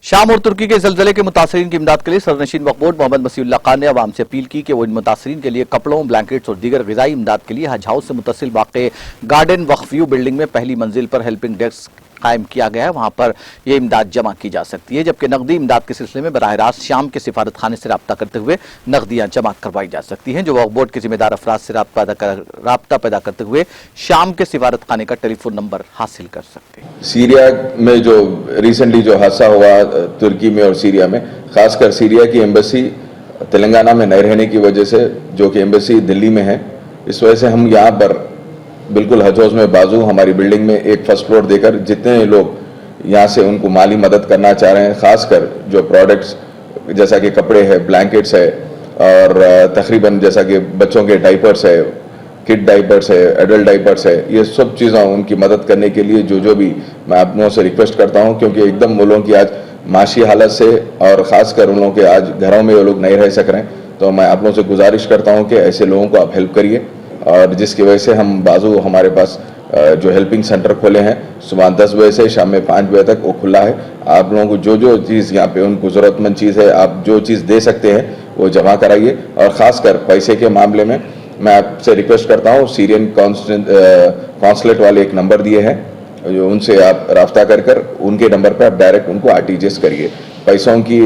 शाम और तुर्की के जलजले के मुतासरीन की इमदाद के लिए सदरनशीन वक्फ बोर्ड मोहम्मद मसीहुल्लाह खान ने अवाम से अपील की कि वो इन मुतासरीन के लिए कपड़ों, ब्लैंकेट्स और दीगर ग़िज़ाई इमदाद के लिए हज हाउस से मुतसिल वाक़े गार्डन वक्फ व्यू बिल्डिंग में पहली मंजिल पर हेल्पिंग डेस्क कायम किया गया है। वहां पर यह इमदाद जमा की जा सकती है, जबकि नकदी इमदाद के सिलसिले में बराह रास्त शाम के सिफारत खाने से रब्ता करते हुए नकदियां जमा करवाई जा सकती हैं, जो वक्फ बोर्ड के जिम्मेदार अफराद से रब्ता पैदा करते हुए शाम के सिफारत खाने का टेलीफोन नंबर हासिल कर सकते हैं। सीरिया में जो रिसेंटली जो हादसा हुआ तुर्की में और सीरिया में, खासकर सीरिया की एम्बेसी तेलंगाना में नहीं रहने की वजह से, जो कि एम्बेसी दिल्ली में है, इस वजह से हम यहाँ पर बिल्कुल हज हाउस में बाजू हमारी बिल्डिंग में एक फर्स्ट फ्लोर देकर जितने लोग यहाँ से उनको माली मदद करना चाह रहे हैं, खासकर जो प्रोडक्ट्स जैसा कि कपड़े है, ब्लैंकेट्स है और तकरीबन जैसा कि बच्चों के डाइपर्स है, किड डाइपर्स है, एडल्ट डाइपर्स है, ये सब चीज़ें उनकी मदद करने के लिए जो भी मैं आप लोगों से रिक्वेस्ट करता हूँ, क्योंकि एकदम वो लोगों की आज माशी हालत से और ख़ासकर उन लोगों के आज घरों में वो लोग नहीं रह सक रहे हैं, तो मैं आप लोगों से गुजारिश करता हूँ कि ऐसे लोगों को आप हेल्प करिए। और जिसकी वजह से हम बाजू हमारे पास जो हेल्पिंग सेंटर खोले हैं, सुबह 10 बजे से शाम में 5 बजे तक वो खुला है। आप लोगों को जो चीज़ यहाँ पे उनको ज़रूरतमंद चीज़ है, आप जो चीज़ दे सकते हैं वो जमा कराइए। और ख़ासकर पैसे के मामले में मैं आपसे रिक्वेस्ट करता हूँ, सीरियन कॉन्सुलेट वाले एक नंबर दिए हैं, जो उनसे आप राब्ता कर उनके नंबर पर आप डायरेक्ट उनको आरटीजीएस करिए। पैसों की